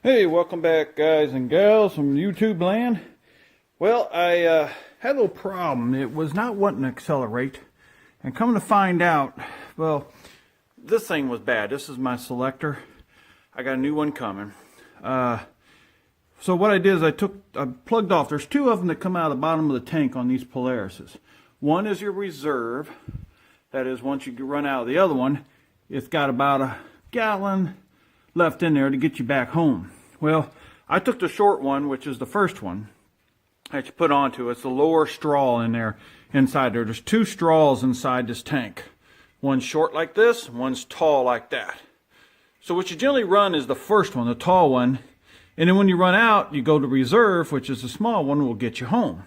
Hey, welcome back guys and gals from YouTube land. Well, I had a little problem. It was not wanting to accelerate. And coming to find out, well, this thing was bad. This is my selector. I got a new one coming. So what I did is I plugged off. There's two of them that come out of the bottom of the tank on these Polarises. One is your reserve. That is, once you run out of the other one, it's got about a gallon left in there to get you back home. Well, I took the short one, which is the first one that you put onto. It's the lower straw in there, inside there. There's two straws inside this tank. One's short like this, one's tall like that. So what you generally run is the first one, the tall one, and then when you run out, you go to reserve, which is the small one, will get you home.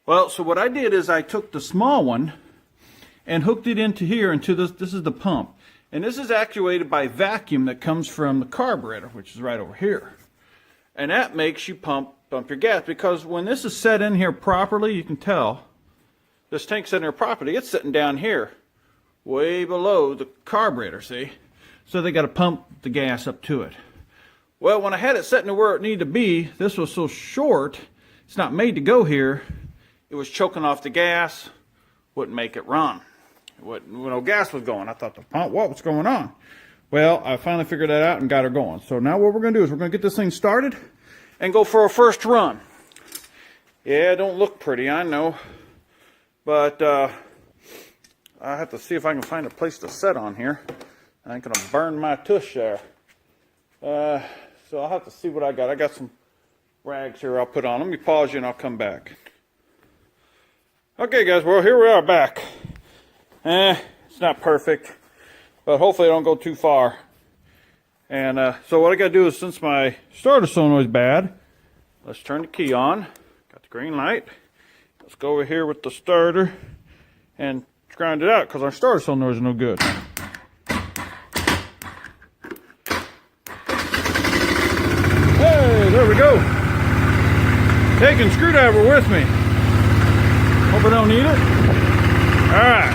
Well, so what I did is I took the small one and hooked it into here, into this is the pump. And this is actuated by vacuum that comes from the carburetor, which is right over here. And that makes you pump your gas, because when this is set in here properly, you can tell this tank's set in here properly. It's sitting down here, way below the carburetor, see? So they got to pump the gas up to it. Well, when I had it set to where it needed to be, this was so short, it's not made to go here. It was choking off the gas, wouldn't make it run. No gas was going. I thought, the pump, what's going on? Well, I finally figured that out and got her going. So now what we're going to do is we're going to get this thing started and go for a first run. Yeah, it don't look pretty, I know. But I have to see if I can find a place to set on here. I ain't going to burn my tush there. So I'll have to see what I got. I got some rags here I'll put on. Let me pause you and I'll come back. Okay, guys, well, here we are back. It's not perfect, but hopefully I don't go too far. And so what I got to do is, since my starter solenoid is bad, let's turn the key on. Got the green light. Let's go over here with the starter and grind it out, because our starter solenoid is no good. Hey, there we go. Taking screwdriver with me. Hope I don't need it. All right.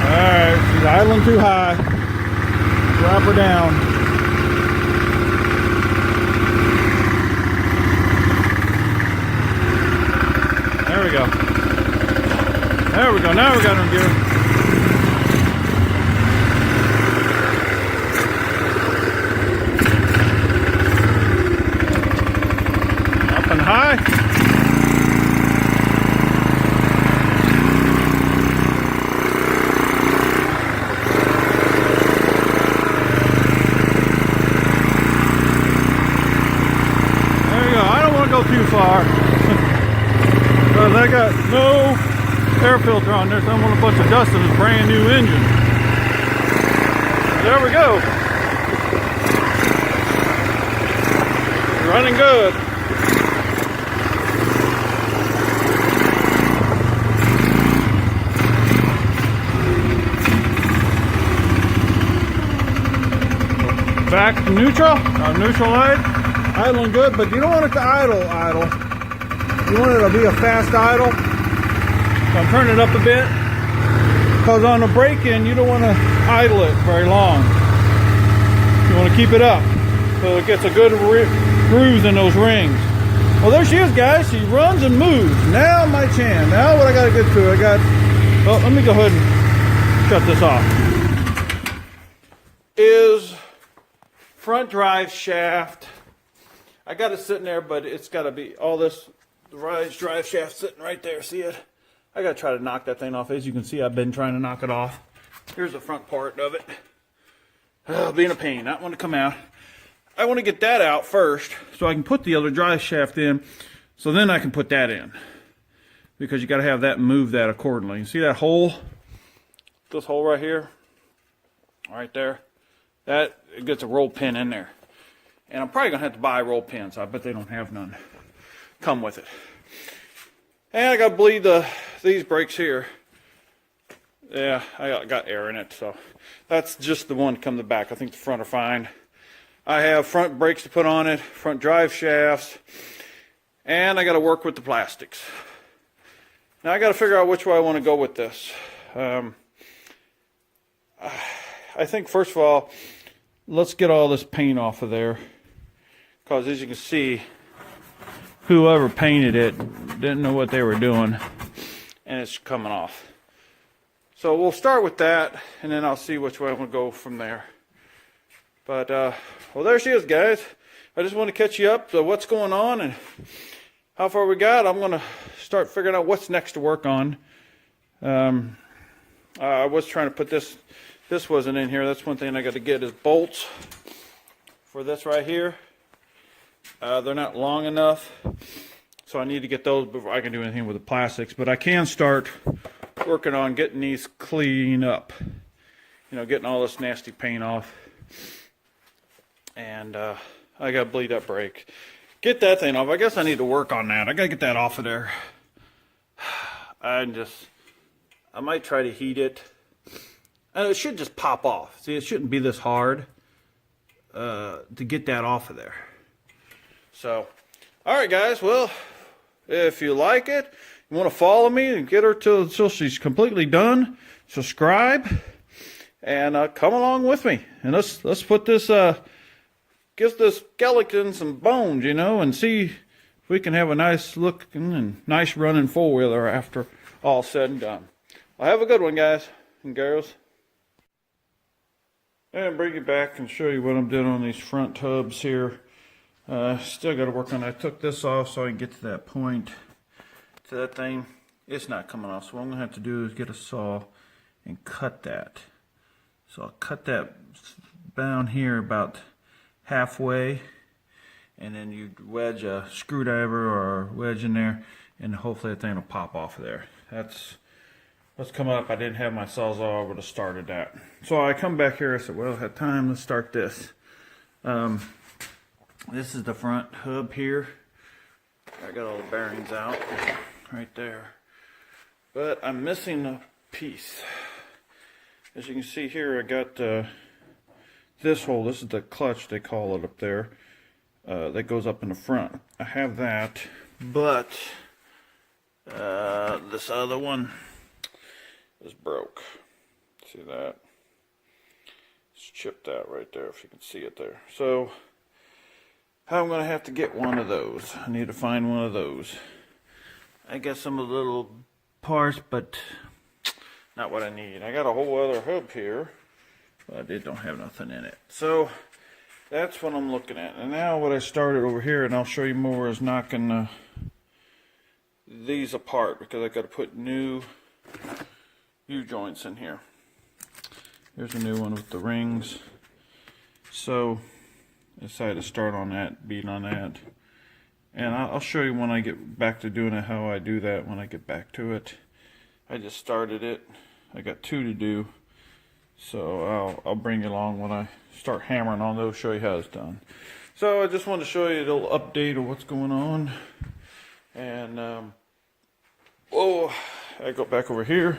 Alright, she's idling too high. Drop her down. There we go. There we go. Now we got her in gear. Up and high. Too far, because I got no air filter on there, so I don't want to put the dust in this brand new engine. There we go. Running good. Back to neutral, neutral light. Idling good, but you don't want it to idle. You want it to be a fast idle. So I'm turning it up a bit, because on the break-in, you don't want to idle it very long. You want to keep it up so it gets a good groove in those rings. Well, there she is, guys. She runs and moves. Now my chance. Now what I got to get to, well, let me go ahead and shut this off. Is front drive shaft. I got it sitting there, but it's got to be all this, the drive shaft sitting right there. See it? I got to try to knock that thing off. As you can see, I've been trying to knock it off. Here's the front part of it. Being a pain. Not want to come out. I want to get that out first so I can put the other drive shaft in, so then I can put that in. Because you got to have that and move that accordingly. You see that hole? This hole right here? Right there? That, it gets a roll pin in there. And I'm probably going to have to buy roll pins. I bet they don't have none. Come with it. And I got to bleed these brakes here. Yeah, I got air in it. So that's just the one to come to the back. I think the front are fine. I have front brakes to put on it. Front drive shafts. And I got to work with the plastics. Now I got to figure out which way I want to go with this. I think first of all, let's get all this paint off of there, because as you can see, whoever painted it didn't know what they were doing, and it's coming off. So we'll start with that, and then I'll see which way I'm going to go from there. But, well, there she is, guys. I just want to catch you up to what's going on and how far we got. I'm going to start figuring out what's next to work on. I was trying to put this wasn't in here. That's one thing I got to get is bolts for this right here. They're not long enough, so I need to get those before I can do anything with the plastics. But I can start working on getting these clean up. You know, getting all this nasty paint off. And I got to bleed that brake. Get that thing off. I guess I need to work on that. I got to get that off of there. I might try to heat it. And it should just pop off. See, it shouldn't be this hard to get that off of there. So, all right, guys. Well, if you like it, you want to follow me and get her till she's completely done, subscribe, and come along with me. And let's put this, give this skeleton some bones, you know, and see if we can have a nice looking and nice running four-wheeler after all said and done. Well, have a good one, guys and girls. And bring you back and show you what I'm doing on these front hubs here. Still got to work on it. I took this off so I can get to that point. To that thing, it's not coming off. So what I'm going to have to do is get a saw and cut that. So I'll cut that down here about halfway. And then you wedge a screwdriver or a wedge in there. And hopefully that thing will pop off of there. That's what's coming up. I didn't have my sawzall. I would have started that. So I come back here. I said, well, I had time. Let's start this. This is the front hub here. I got all the bearings out right there. But I'm missing a piece. As you can see here, I got this hole. This is the clutch, they call it up there. That goes up in the front. I have that, but this other one is broke. See that? It's chipped out right there, if you can see it there. So I'm going to have to get one of those. I need to find one of those. I got some of the little parts, but not what I need. I got a whole other hub here, but it don't have nothing in it. So that's what I'm looking at. And now what I started over here, and I'll show you more, is knocking these apart, because I got to put new U-joints in here. Here's a new one with the rings. So I decided to start on that, beat on that. And I'll show you when I get back to doing it, how I do that when I get back to it. I just started it. I got 2 to do. So I'll bring you along when I start hammering on those, show you how it's done. So I just wanted to show you a little update of what's going on. And, oh, I go back over here.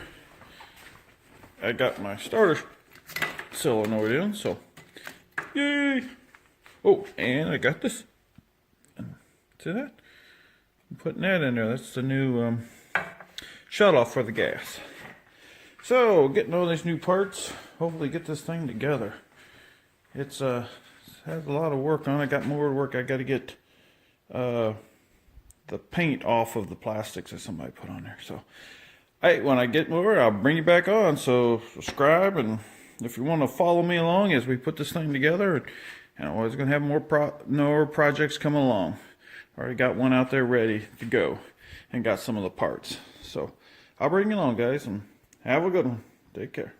I got my starter solenoid in, so yay! Oh, and I got this. See that? I'm putting that in there. That's the new shut off for the gas. So, getting all these new parts. Hopefully get this thing together. It's has a lot of work on it. I got more work. I got to get the paint off of the plastics that somebody put on there. So, when I get more, I'll bring you back on. So, subscribe, and if you want to follow me along as we put this thing together, and I'm always going to have more projects coming along. Already got one out there ready to go, and got some of the parts. So I'll bring you along, guys, and have a good one. Take care.